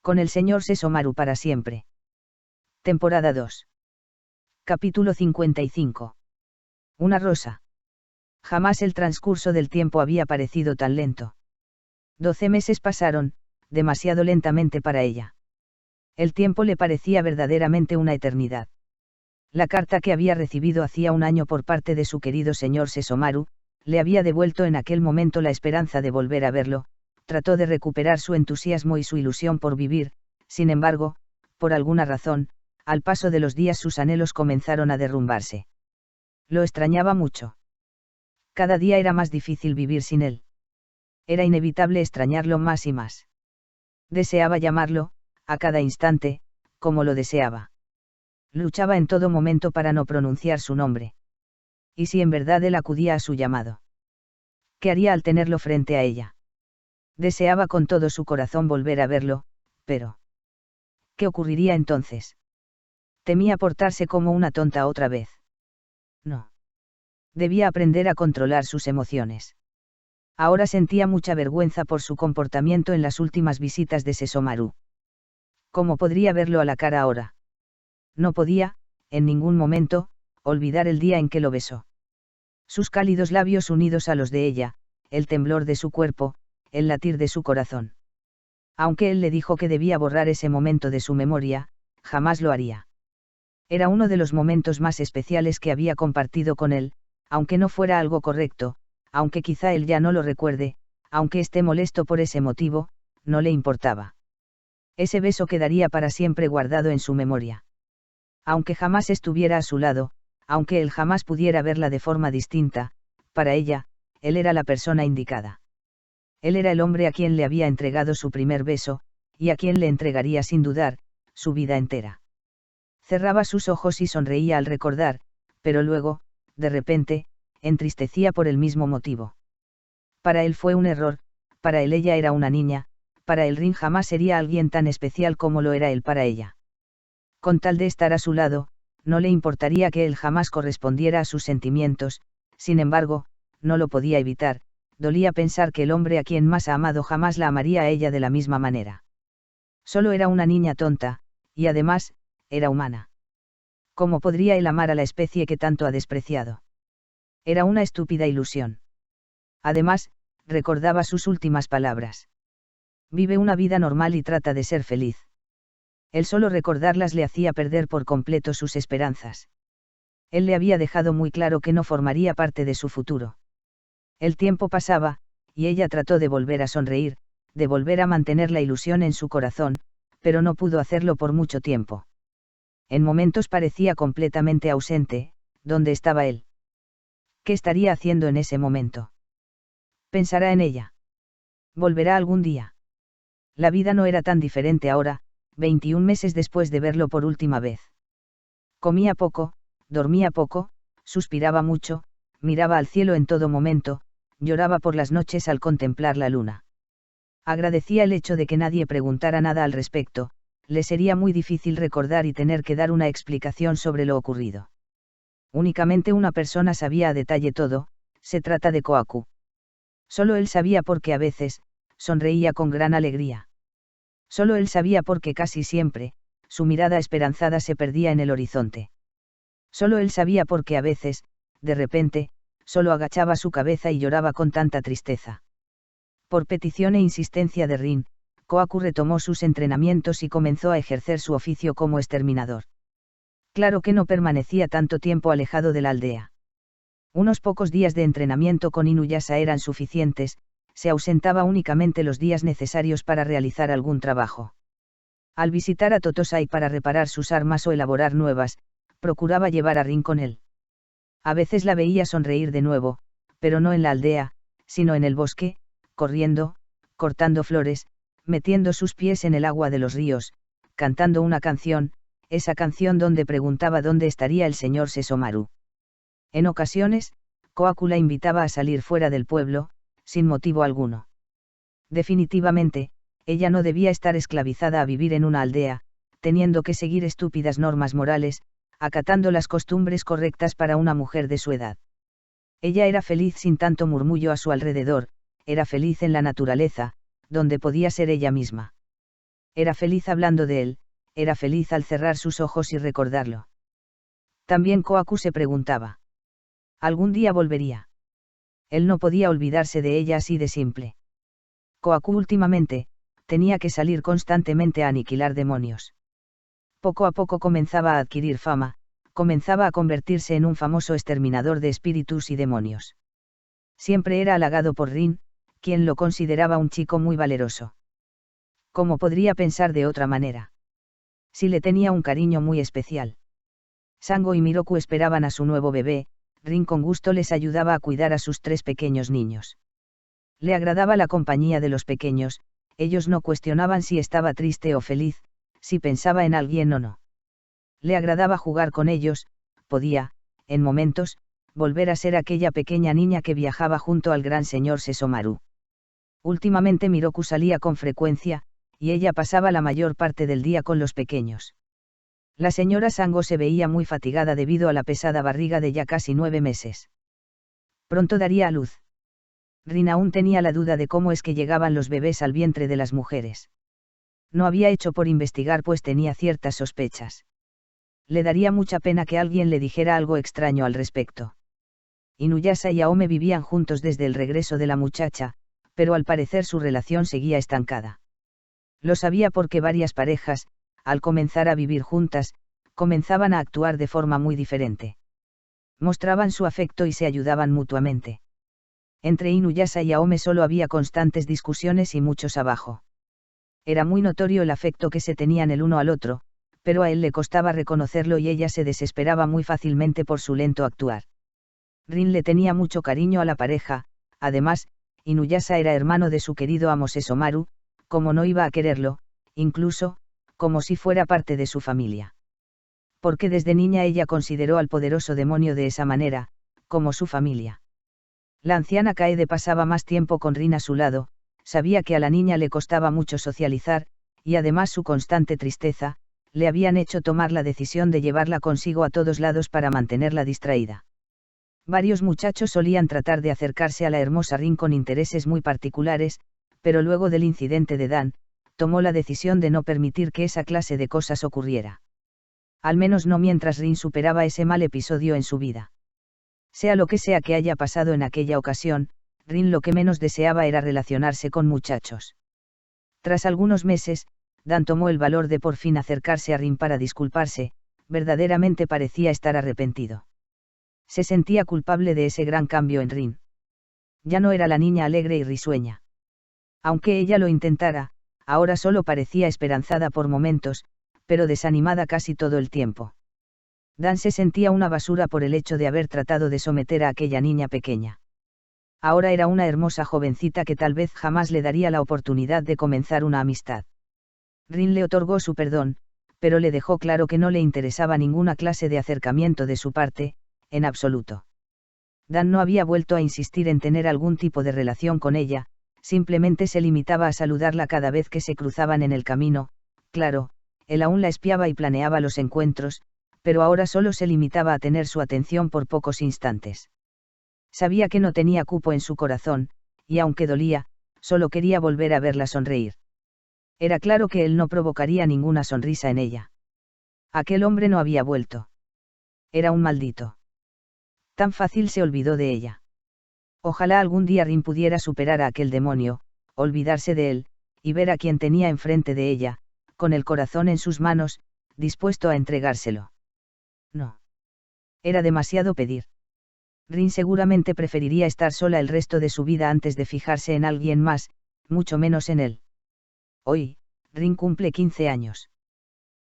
Con el señor Sesomaru para siempre. Temporada 2. Capítulo 55. Una rosa. Jamás el transcurso del tiempo había parecido tan lento. 12 meses pasaron, demasiado lentamente para ella. El tiempo le parecía verdaderamente una eternidad. La carta que había recibido hacía un año por parte de su querido señor Sesomaru, le había devuelto en aquel momento la esperanza de volver a verlo, trató de recuperar su entusiasmo y su ilusión por vivir, sin embargo, por alguna razón, al paso de los días sus anhelos comenzaron a derrumbarse. Lo extrañaba mucho. Cada día era más difícil vivir sin él. Era inevitable extrañarlo más y más. Deseaba llamarlo, a cada instante, como lo deseaba. Luchaba en todo momento para no pronunciar su nombre. ¿Y si en verdad él acudía a su llamado? ¿Qué haría al tenerlo frente a ella? Deseaba con todo su corazón volver a verlo, pero ¿qué ocurriría entonces? Temía portarse como una tonta otra vez. No. Debía aprender a controlar sus emociones. Ahora sentía mucha vergüenza por su comportamiento en las últimas visitas de Sesomaru. ¿Cómo podría verlo a la cara ahora? No podía, en ningún momento, olvidar el día en que lo besó. Sus cálidos labios unidos a los de ella, el temblor de su cuerpo, el latir de su corazón. Aunque él le dijo que debía borrar ese momento de su memoria, jamás lo haría. Era uno de los momentos más especiales que había compartido con él, aunque no fuera algo correcto, aunque quizá él ya no lo recuerde, aunque esté molesto por ese motivo, no le importaba. Ese beso quedaría para siempre guardado en su memoria. Aunque jamás estuviera a su lado, aunque él jamás pudiera verla de forma distinta, para ella, él era la persona indicada. Él era el hombre a quien le había entregado su primer beso, y a quien le entregaría sin dudar, su vida entera. Cerraba sus ojos y sonreía al recordar, pero luego, de repente, entristecía por el mismo motivo. Para él fue un error, para él ella era una niña, para él Rin jamás sería alguien tan especial como lo era él para ella. Con tal de estar a su lado, no le importaría que él jamás correspondiera a sus sentimientos, sin embargo, no lo podía evitar, dolía pensar que el hombre a quien más ha amado jamás la amaría a ella de la misma manera. Solo era una niña tonta, y además, era humana. ¿Cómo podría él amar a la especie que tanto ha despreciado? Era una estúpida ilusión. Además, recordaba sus últimas palabras. Vive una vida normal y trata de ser feliz. El solo recordarlas le hacía perder por completo sus esperanzas. Él le había dejado muy claro que no formaría parte de su futuro. El tiempo pasaba, y ella trató de volver a sonreír, de volver a mantener la ilusión en su corazón, pero no pudo hacerlo por mucho tiempo. En momentos parecía completamente ausente. ¿Dónde estaba él? ¿Qué estaría haciendo en ese momento? ¿Pensará en ella? ¿Volverá algún día? La vida no era tan diferente ahora, 21 meses después de verlo por última vez. Comía poco, dormía poco, suspiraba mucho, miraba al cielo en todo momento, lloraba por las noches al contemplar la luna. Agradecía el hecho de que nadie preguntara nada al respecto, le sería muy difícil recordar y tener que dar una explicación sobre lo ocurrido. Únicamente una persona sabía a detalle todo, se trata de Kohaku. Solo él sabía por qué a veces, sonreía con gran alegría. Solo él sabía por qué casi siempre, su mirada esperanzada se perdía en el horizonte. Solo él sabía por qué a veces, de repente, solo agachaba su cabeza y lloraba con tanta tristeza. Por petición e insistencia de Rin, Kohaku retomó sus entrenamientos y comenzó a ejercer su oficio como exterminador. Claro que no permanecía tanto tiempo alejado de la aldea. Unos pocos días de entrenamiento con Inuyasha eran suficientes, se ausentaba únicamente los días necesarios para realizar algún trabajo. Al visitar a Totosai para reparar sus armas o elaborar nuevas, procuraba llevar a Rin con él. A veces la veía sonreír de nuevo, pero no en la aldea, sino en el bosque, corriendo, cortando flores, metiendo sus pies en el agua de los ríos, cantando una canción, esa canción donde preguntaba dónde estaría el señor Sesomaru. En ocasiones, Kohaku la invitaba a salir fuera del pueblo, sin motivo alguno. Definitivamente, ella no debía estar esclavizada a vivir en una aldea, teniendo que seguir estúpidas normas morales, acatando las costumbres correctas para una mujer de su edad. Ella era feliz sin tanto murmullo a su alrededor, era feliz en la naturaleza, donde podía ser ella misma. Era feliz hablando de él, era feliz al cerrar sus ojos y recordarlo. También Kohaku se preguntaba. ¿Algún día volvería? Él no podía olvidarse de ella así de simple. Kohaku últimamente, tenía que salir constantemente a aniquilar demonios. Poco a poco comenzaba a adquirir fama, comenzaba a convertirse en un famoso exterminador de espíritus y demonios. Siempre era halagado por Rin, quien lo consideraba un chico muy valeroso. ¿Cómo podría pensar de otra manera? Si le tenía un cariño muy especial. Sango y Miroku esperaban a su nuevo bebé, Rin con gusto les ayudaba a cuidar a sus 3 pequeños niños. Le agradaba la compañía de los pequeños, ellos no cuestionaban si estaba triste o feliz, si pensaba en alguien o no. Le agradaba jugar con ellos, podía, en momentos, volver a ser aquella pequeña niña que viajaba junto al gran señor Sesomaru. Últimamente Miroku salía con frecuencia, y ella pasaba la mayor parte del día con los pequeños. La señora Sango se veía muy fatigada debido a la pesada barriga de ya casi 9 meses. Pronto daría a luz. Rin aún tenía la duda de cómo es que llegaban los bebés al vientre de las mujeres. No había hecho por investigar pues tenía ciertas sospechas. Le daría mucha pena que alguien le dijera algo extraño al respecto. Inuyasha y Aome vivían juntos desde el regreso de la muchacha, pero al parecer su relación seguía estancada. Lo sabía porque varias parejas, al comenzar a vivir juntas, comenzaban a actuar de forma muy diferente. Mostraban su afecto y se ayudaban mutuamente. Entre Inuyasha y Aome solo había constantes discusiones y muchos abajo. Era muy notorio el afecto que se tenían el uno al otro, pero a él le costaba reconocerlo y ella se desesperaba muy fácilmente por su lento actuar. Rin le tenía mucho cariño a la pareja, además, Inuyasha era hermano de su querido amo Sesomaru, como no iba a quererlo, incluso, como si fuera parte de su familia. Porque desde niña ella consideró al poderoso demonio de esa manera, como su familia. La anciana Kaede pasaba más tiempo con Rin a su lado, sabía que a la niña le costaba mucho socializar, y además su constante tristeza, le habían hecho tomar la decisión de llevarla consigo a todos lados para mantenerla distraída. Varios muchachos solían tratar de acercarse a la hermosa Rin con intereses muy particulares, pero luego del incidente de Dan, tomó la decisión de no permitir que esa clase de cosas ocurriera. Al menos no mientras Rin superaba ese mal episodio en su vida. Sea lo que sea que haya pasado en aquella ocasión, Rin lo que menos deseaba era relacionarse con muchachos. Tras algunos meses, Dan tomó el valor de por fin acercarse a Rin para disculparse, verdaderamente parecía estar arrepentido. Se sentía culpable de ese gran cambio en Rin. Ya no era la niña alegre y risueña. Aunque ella lo intentara, ahora solo parecía esperanzada por momentos, pero desanimada casi todo el tiempo. Dan se sentía una basura por el hecho de haber tratado de someter a aquella niña pequeña. Ahora era una hermosa jovencita que tal vez jamás le daría la oportunidad de comenzar una amistad. Rin le otorgó su perdón, pero le dejó claro que no le interesaba ninguna clase de acercamiento de su parte, en absoluto. Dan no había vuelto a insistir en tener algún tipo de relación con ella, simplemente se limitaba a saludarla cada vez que se cruzaban en el camino, claro, él aún la espiaba y planeaba los encuentros, pero ahora solo se limitaba a tener su atención por pocos instantes. Sabía que no tenía cupo en su corazón, y aunque dolía, solo quería volver a verla sonreír. Era claro que él no provocaría ninguna sonrisa en ella. Aquel hombre no había vuelto. Era un maldito. Tan fácil se olvidó de ella. Ojalá algún día Rin pudiera superar a aquel demonio, olvidarse de él, y ver a quien tenía enfrente de ella, con el corazón en sus manos, dispuesto a entregárselo. No. Era demasiado pedir. Rin seguramente preferiría estar sola el resto de su vida antes de fijarse en alguien más, mucho menos en él. Hoy, Rin cumple 15 años.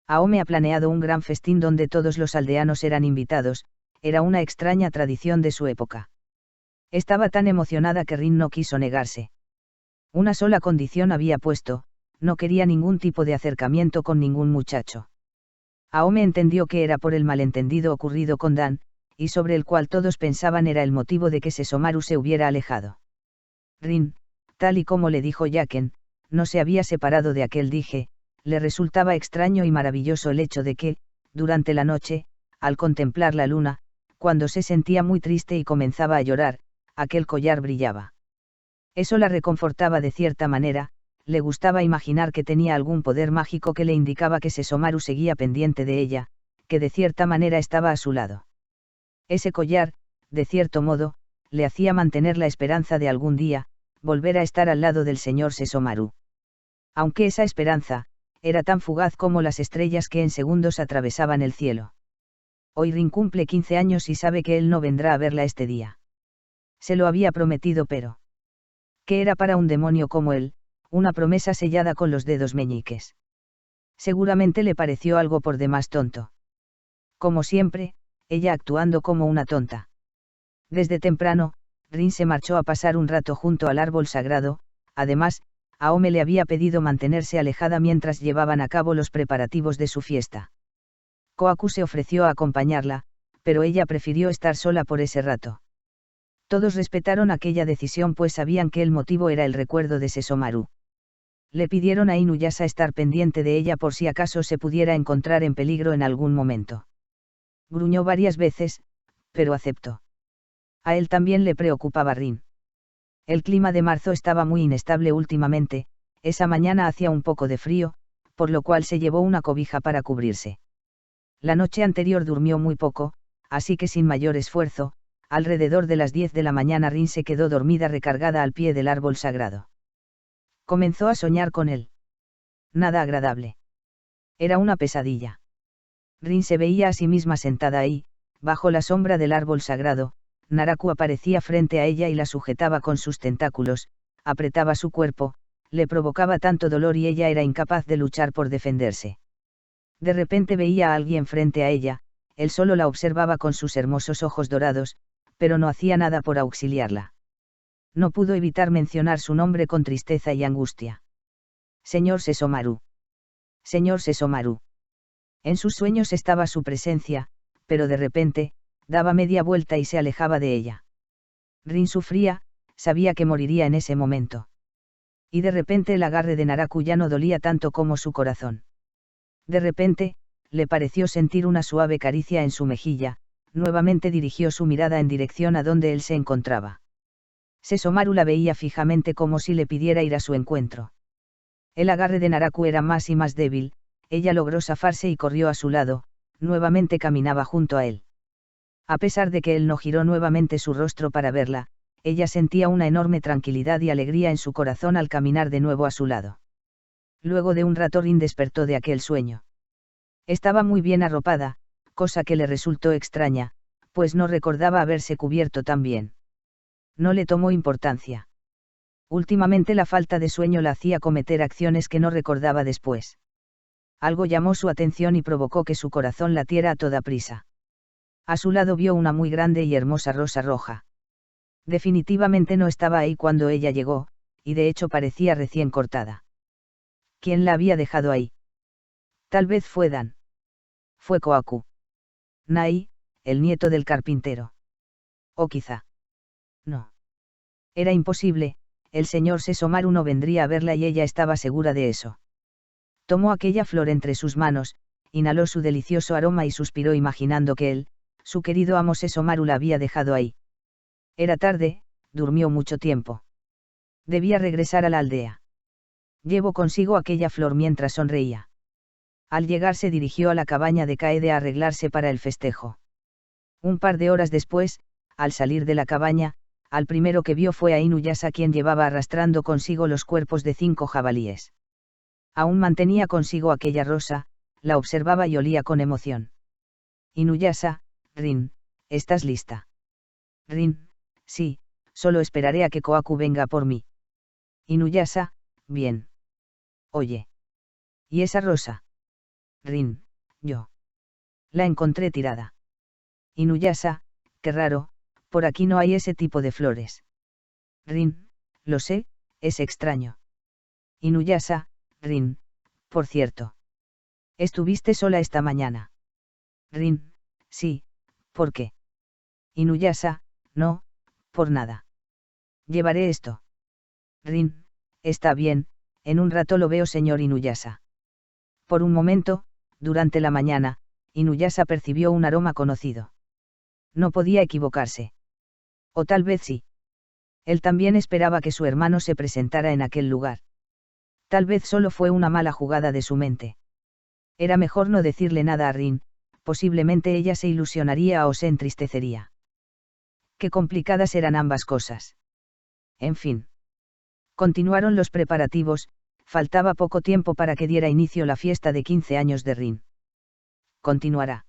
Aome ha planeado un gran festín donde todos los aldeanos eran invitados, era una extraña tradición de su época. Estaba tan emocionada que Rin no quiso negarse. Una sola condición había puesto, no quería ningún tipo de acercamiento con ningún muchacho. Aome entendió que era por el malentendido ocurrido con Dan, y sobre el cual todos pensaban era el motivo de que Sesomaru se hubiera alejado. Rin, tal y como le dijo Yaken, no se había separado de aquel dije, le resultaba extraño y maravilloso el hecho de que, durante la noche, al contemplar la luna, cuando se sentía muy triste y comenzaba a llorar, aquel collar brillaba. Eso la reconfortaba de cierta manera, le gustaba imaginar que tenía algún poder mágico que le indicaba que Sesomaru seguía pendiente de ella, que de cierta manera estaba a su lado. Ese collar, de cierto modo, le hacía mantener la esperanza de algún día, volver a estar al lado del señor Sesomaru. Aunque esa esperanza, era tan fugaz como las estrellas que en segundos atravesaban el cielo. Hoy Rin cumple 15 años y sabe que él no vendrá a verla este día. Se lo había prometido, pero ¿qué era para un demonio como él? Una promesa sellada con los dedos meñiques. Seguramente le pareció algo por demás tonto. Como siempre, ella actuando como una tonta. Desde temprano, Rin se marchó a pasar un rato junto al árbol sagrado. Además, Aome le había pedido mantenerse alejada mientras llevaban a cabo los preparativos de su fiesta. Kohaku se ofreció a acompañarla, pero ella prefirió estar sola por ese rato. Todos respetaron aquella decisión pues sabían que el motivo era el recuerdo de Sesomaru. Le pidieron a Inuyasha estar pendiente de ella por si acaso se pudiera encontrar en peligro en algún momento. Gruñó varias veces, pero aceptó. A él también le preocupaba Rin. El clima de marzo estaba muy inestable últimamente, esa mañana hacía un poco de frío, por lo cual se llevó una cobija para cubrirse. La noche anterior durmió muy poco, así que sin mayor esfuerzo, alrededor de las 10 de la mañana Rin se quedó dormida recargada al pie del árbol sagrado. Comenzó a soñar con él. Nada agradable. Era una pesadilla. Rin se veía a sí misma sentada ahí, bajo la sombra del árbol sagrado. Naraku aparecía frente a ella y la sujetaba con sus tentáculos, apretaba su cuerpo, le provocaba tanto dolor y ella era incapaz de luchar por defenderse. De repente veía a alguien frente a ella, él solo la observaba con sus hermosos ojos dorados, pero no hacía nada por auxiliarla. No pudo evitar mencionar su nombre con tristeza y angustia. Señor Sesomaru. Señor Sesomaru. En sus sueños estaba su presencia, pero de repente, daba media vuelta y se alejaba de ella. Rin sufría, sabía que moriría en ese momento. Y de repente el agarre de Naraku ya no dolía tanto como su corazón. De repente, le pareció sentir una suave caricia en su mejilla, nuevamente dirigió su mirada en dirección a donde él se encontraba. Sesomaru la veía fijamente como si le pidiera ir a su encuentro. El agarre de Naraku era más y más débil, ella logró zafarse y corrió a su lado, nuevamente caminaba junto a él. A pesar de que él no giró nuevamente su rostro para verla, ella sentía una enorme tranquilidad y alegría en su corazón al caminar de nuevo a su lado. Luego de un rato Rin despertó de aquel sueño. Estaba muy bien arropada, cosa que le resultó extraña, pues no recordaba haberse cubierto tan bien. No le tomó importancia. Últimamente la falta de sueño la hacía cometer acciones que no recordaba después. Algo llamó su atención y provocó que su corazón latiera a toda prisa. A su lado vio una muy grande y hermosa rosa roja. Definitivamente no estaba ahí cuando ella llegó, y de hecho parecía recién cortada. ¿Quién la había dejado ahí? Tal vez fue Dan. Fue Kohaku. Nai, el nieto del carpintero. O quizá. No. Era imposible, el señor Sesomaru no vendría a verla y ella estaba segura de eso. Tomó aquella flor entre sus manos, inhaló su delicioso aroma y suspiró imaginando que él, su querido amo Sesomaru la había dejado ahí. Era tarde, durmió mucho tiempo. Debía regresar a la aldea. Llevó consigo aquella flor mientras sonreía. Al llegar se dirigió a la cabaña de Kaede a arreglarse para el festejo. Un par de horas después, al salir de la cabaña, al primero que vio fue a Inuyasha quien llevaba arrastrando consigo los cuerpos de 5 jabalíes. Aún mantenía consigo aquella rosa, la observaba y olía con emoción. Inuyasha, Rin, ¿estás lista? Rin, sí, solo esperaré a que Kohaku venga por mí. Inuyasha, bien. Oye. ¿Y esa rosa? Rin, yo. La encontré tirada. Inuyasha, qué raro, por aquí no hay ese tipo de flores. Rin, lo sé, es extraño. Inuyasha, Rin, por cierto. ¿Estuviste sola esta mañana? Rin, sí, ¿por qué? Inuyasha, no, por nada. Llevaré esto. Rin, está bien, en un rato lo veo, señor Inuyasha. Por un momento, durante la mañana, Inuyasha percibió un aroma conocido. No podía equivocarse. O tal vez sí. Él también esperaba que su hermano se presentara en aquel lugar. Tal vez solo fue una mala jugada de su mente. Era mejor no decirle nada a Rin, posiblemente ella se ilusionaría o se entristecería. Qué complicadas eran ambas cosas. En fin. Continuaron los preparativos, faltaba poco tiempo para que diera inicio la fiesta de 15 años de Rin. Continuará.